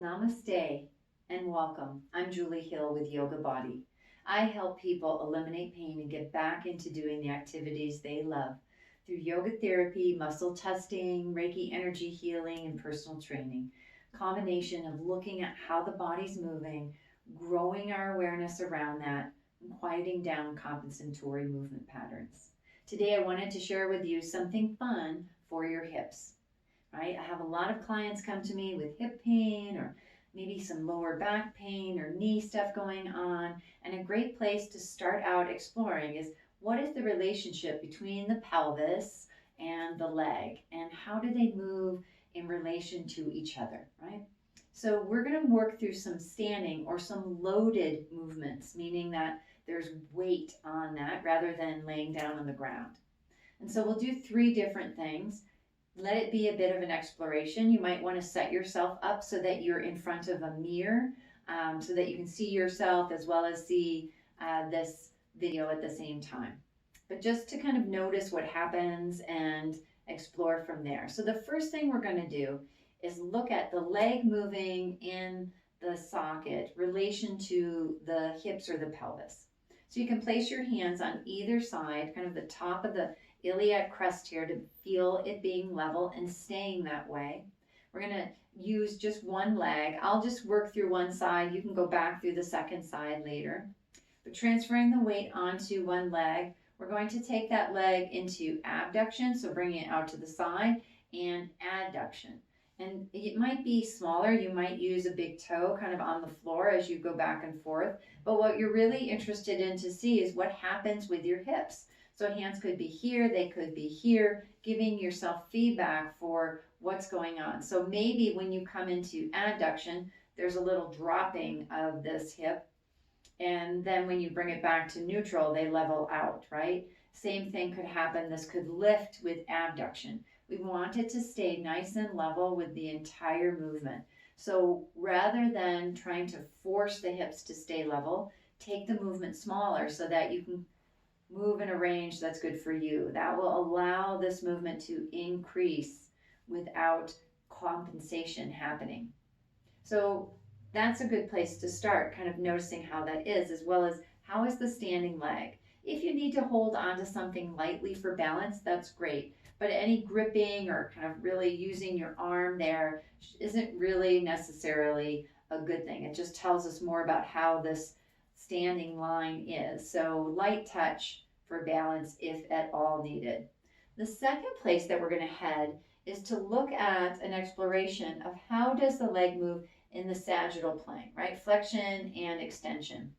Namaste and welcome. I'm Julie Hill with Yoga Body. I help people eliminate pain and get back into doing the activities they love through yoga therapy, muscle testing, Reiki energy healing, and personal training. Combination of looking at how the body's moving, growing our awareness around that, and quieting down compensatory movement patterns. Today, I wanted to share with you something fun for your hips, right? I have a lot of clients come to me with hip pain or maybe some lower back pain or knee stuff going on. And a great place to start out exploring is what is the relationship between the pelvis and the leg and how do they move in relation to each other, right? So we're going to work through some standing or some loaded movements, meaning that there's weight on that rather than laying down on the ground. And so we'll do three different things. Let it be a bit of an exploration. You might want to set yourself up so that you're in front of a mirror, so that you can see yourself as well as see this video at the same time. But just to kind of notice what happens and explore from there. So the first thing we're going to do is look at the leg moving in the socket relation to the hips or the pelvis. So you can place your hands on either side, kind of the top of the iliac crest here to feel it being level and staying that way. We're going to use just one leg. I'll just work through one side. You can go back through the second side later. But transferring the weight onto one leg, we're going to take that leg into abduction, so bringing it out to the side, and adduction. And it might be smaller. You might use a big toe kind of on the floor as you go back and forth. But what you're really interested in to see is what happens with your hips. So hands could be here, they could be here, giving yourself feedback for what's going on. So maybe when you come into adduction, there's a little dropping of this hip. And then when you bring it back to neutral, they level out, right? Same thing could happen. This could lift with abduction. We want it to stay nice and level with the entire movement. So rather than trying to force the hips to stay level, take the movement smaller so that you can move in a range that's good for you. That will allow this movement to increase without compensation happening. So that's a good place to start, kind of noticing how that is, as well as how is the standing leg. If you need to hold onto something lightly for balance, that's great. But any gripping or kind of really using your arm there isn't really necessarily a good thing. It just tells us more about how this standing line is. So light touch for balance if at all needed. The second place that we're going to head is to look at an exploration of how does the leg move in the sagittal plane, right? Flexion and extension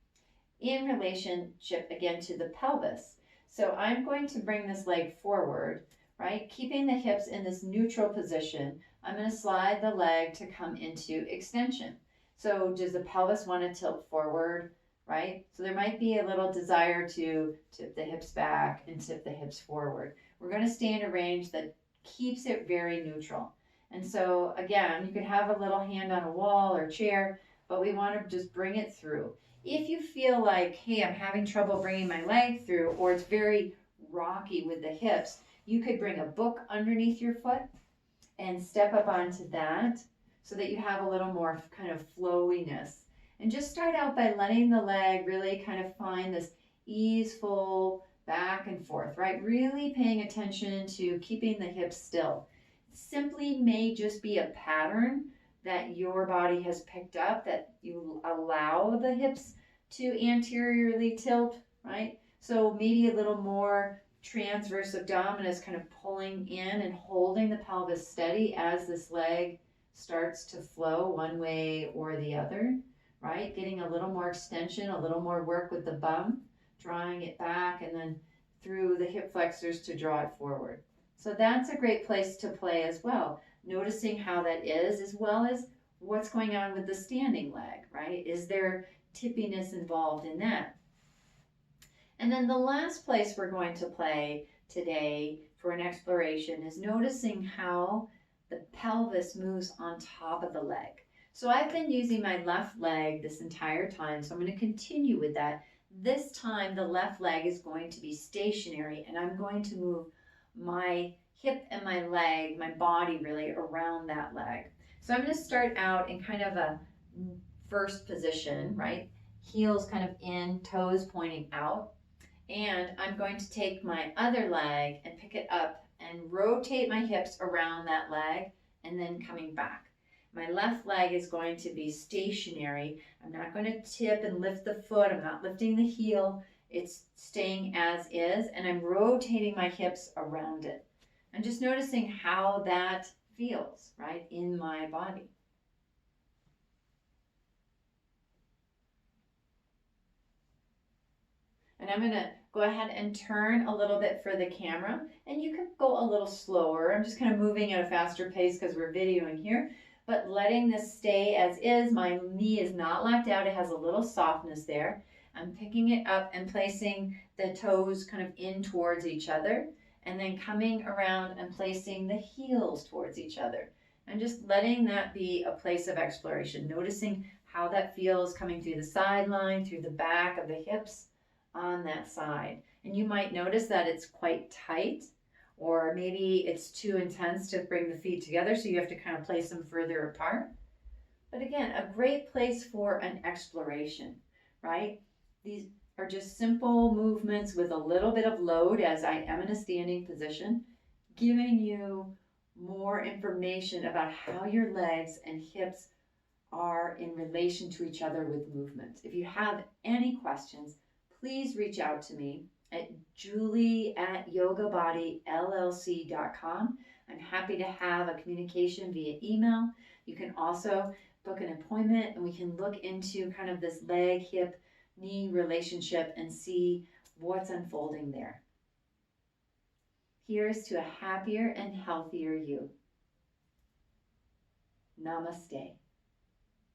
in relationship again to the pelvis. So I'm going to bring this leg forward, right? Keeping the hips in this neutral position. I'm going to slide the leg to come into extension. So does the pelvis want to tilt forward, right? So there might be a little desire to tip the hips back and tip the hips forward. We're going to stay in a range that keeps it very neutral. And so again, you could have a little hand on a wall or chair, but we want to just bring it through. If you feel like, hey, I'm having trouble bringing my leg through, or it's very rocky with the hips, you could bring a book underneath your foot and step up onto that so that you have a little more kind of flowiness. And just start out by letting the leg really kind of find this easeful back and forth, right? Really paying attention to keeping the hips still. Simply may just be a pattern that your body has picked up, that you allow the hips to anteriorly tilt, right? So maybe a little more transverse abdominis, kind of pulling in and holding the pelvis steady as this leg starts to flow one way or the other, right? Getting a little more extension, a little more work with the bum, drawing it back, and then through the hip flexors to draw it forward. So that's a great place to play as well, noticing how that is, as well as what's going on with the standing leg, right? Is there tippiness involved in that? And then the last place we're going to play today for an exploration is noticing how the pelvis moves on top of the leg. So I've been using my left leg this entire time, so I'm going to continue with that. This time the left leg is going to be stationary and I'm going to move my hip and my leg, my body really around that leg. So I'm going to start out in kind of a first position, right? Heels kind of in, toes pointing out. And I'm going to take my other leg and pick it up and rotate my hips around that leg and then coming back. My left leg is going to be stationary. I'm not going to tip and lift the foot. I'm not lifting the heel. It's staying as is, and I'm rotating my hips around it. I'm just noticing how that feels, right, in my body. And I'm going to go ahead and turn a little bit for the camera, and you can go a little slower. I'm just kind of moving at a faster pace because we're videoing here, but letting this stay as is. My knee is not locked out. It has a little softness there. I'm picking it up and placing the toes kind of in towards each other, and then coming around and placing the heels towards each other. And just letting that be a place of exploration, noticing how that feels coming through the sideline, through the back of the hips, on that side. And you might notice that it's quite tight, or maybe it's too intense to bring the feet together, so you have to kind of place them further apart. But again, a great place for an exploration, right? These are just simple movements with a little bit of load as I am in a standing position, giving you more information about how your legs and hips are in relation to each other with movement. If you have any questions, please reach out to me at julie@yogabodylllc.com. I'm happy to have a communication via email. You can also book an appointment and we can look into kind of this leg, hip, knee relationship and see what's unfolding there. Here's to a happier and healthier you. Namaste.